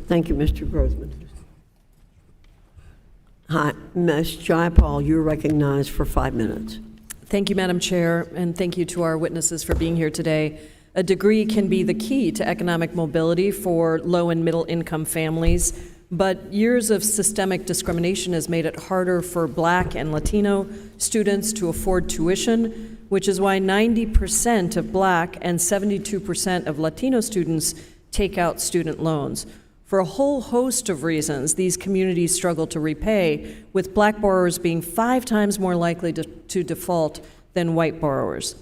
Thank you, Mr. Grothman. Hi, Ms. Jayapal, you're recognized for 5 minutes. Thank you, Madam Chair, and thank you to our witnesses for being here today. A degree can be the key to economic mobility for low and middle income families, but years of systemic discrimination has made it harder for Black and Latino students to afford tuition, which is why 90% of Black and 72% of Latino students take out student loans. For a whole host of reasons, these communities struggle to repay, with Black borrowers being 5 times more likely to default than white borrowers.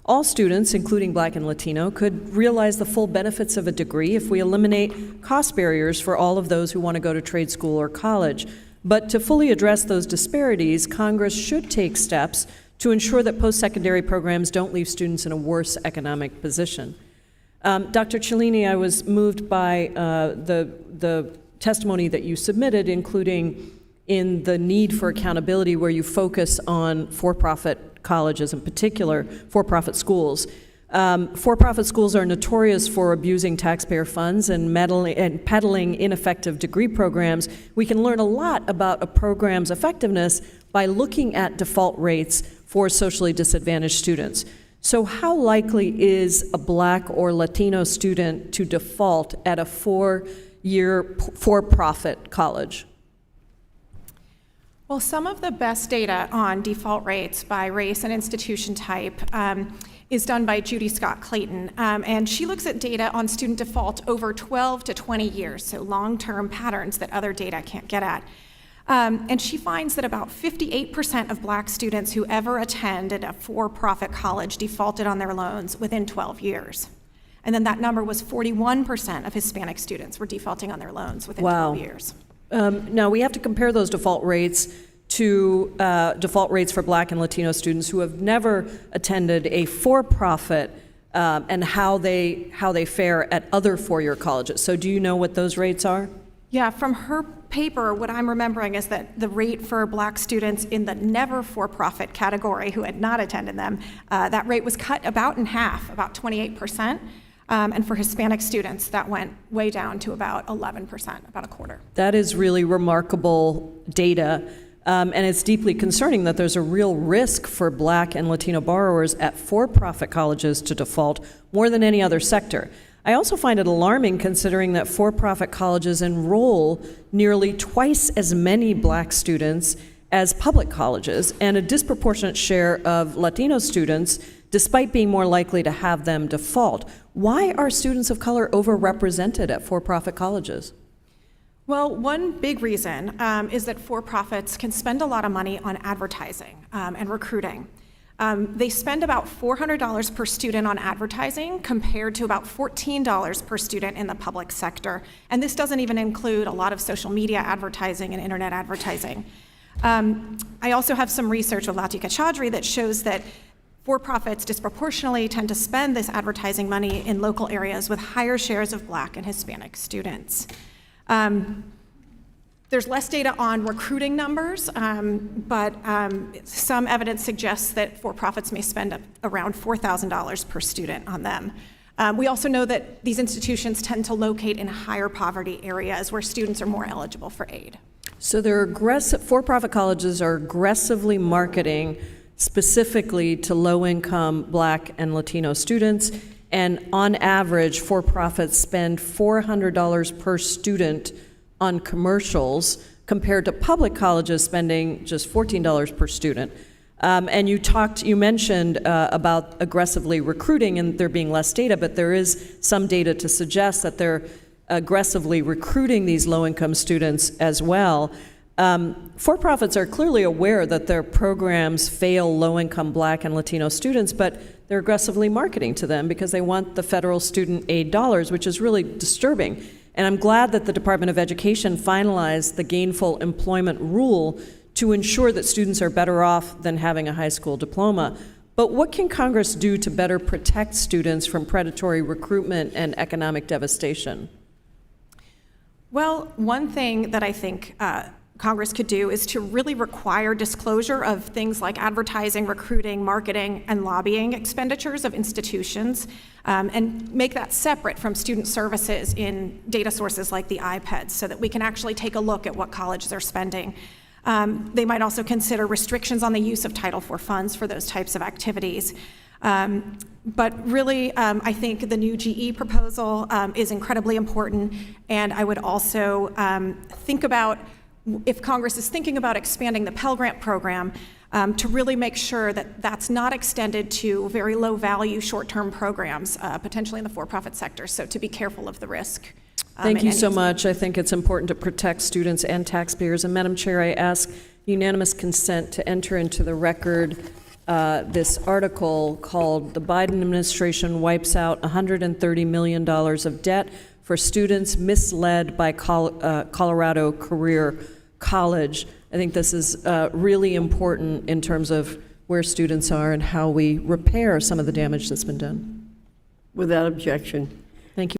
All students, including Black and Latino, could realize the full benefits of a degree if we eliminate cost barriers for all of those who want to go to trade school or college. But to fully address those disparities, Congress should take steps to ensure that post-secondary programs don't leave students in a worse economic position. Dr. Cellini, I was moved by the testimony that you submitted, including in the need for accountability, where you focus on for-profit colleges, in particular for-profit schools. For-profit schools are notorious for abusing taxpayer funds and peddling ineffective degree programs. We can learn a lot about a program's effectiveness by looking at default rates for socially disadvantaged students. So how likely is a Black or Latino student to default at a 4-year for-profit college? Well, some of the best data on default rates by race and institution type is done by Judy Scott Clayton, and she looks at data on student default over 12 to 20 years, so long-term patterns that other data can't get at. And she finds that about 58% of Black students who ever attended a for-profit college defaulted on their loans within 12 years. And then that number was 41% of Hispanic students were defaulting on their loans within 12 years. Now, we have to compare those default rates to default rates for Black and Latino students who have never attended a for-profit and how they fare at other four-year colleges. So do you know what those rates are? Yeah, from her paper, what I'm remembering is that the rate for Black students in the never for-profit category who had not attended them, that rate was cut about in half, about 28%. And for Hispanic students, that went way down to about 11%, about a quarter. That is really remarkable data, and it's deeply concerning that there's a real risk for Black and Latino borrowers at for-profit colleges to default more than any other sector. I also find it alarming considering that for-profit colleges enroll nearly twice as many Black students as public colleges, and a disproportionate share of Latino students, despite being more likely to have them default. Why are students of color overrepresented at for-profit colleges? Well, one big reason is that for-profits can spend a lot of money on advertising and recruiting. They spend about $400 per student on advertising compared to about $14 per student in the public sector. And this doesn't even include a lot of social media advertising and internet advertising. I also have some research with Latika Chaudhry that shows that for-profits disproportionately tend to spend this advertising money in local areas with higher shares of Black and Hispanic students. There's less data on recruiting numbers, but some evidence suggests that for-profits may spend around $4,000 per student on them. We also know that these institutions tend to locate in higher poverty areas where students are more eligible for aid. So for-profit colleges are aggressively marketing specifically to low-income Black and Latino students, and on average, for-profits spend $400 per student on commercials compared to public colleges spending just $14 per student. And you mentioned about aggressively recruiting and there being less data, but there is some data to suggest that they're aggressively recruiting these low-income students as well. For-profits are clearly aware that their programs fail low-income Black and Latino students, but they're aggressively marketing to them because they want the federal student aid dollars, which is really disturbing. And I'm glad that the Department of Education finalized the gainful employment rule to ensure that students are better off than having a high school diploma. But what can Congress do to better protect students from predatory recruitment and economic devastation? Well, one thing that I think Congress could do is to really require disclosure of things like advertising, recruiting, marketing, and lobbying expenditures of institutions, and make that separate from student services in data sources like the iPads so that we can actually take a look at what colleges are spending. They might also consider restrictions on the use of Title IV funds for those types of activities. But really, I think the new GE proposal is incredibly important, and I would also think about, if Congress is thinking about expanding the Pell Grant program, to really make sure that that's not extended to very low-value, short-term programs, potentially in the for-profit sector, so to be careful of the risk. Thank you so and- much. I think it's important to protect students and taxpayers. And Madam Chair, I ask unanimous consent to enter into the record this article called "The Biden Administration Wipes Out $130 Million of Debt for Students Misled by Colorado Career College." I think this is really important in terms of where students are and how we repair some of the damage that's been done. Without objection.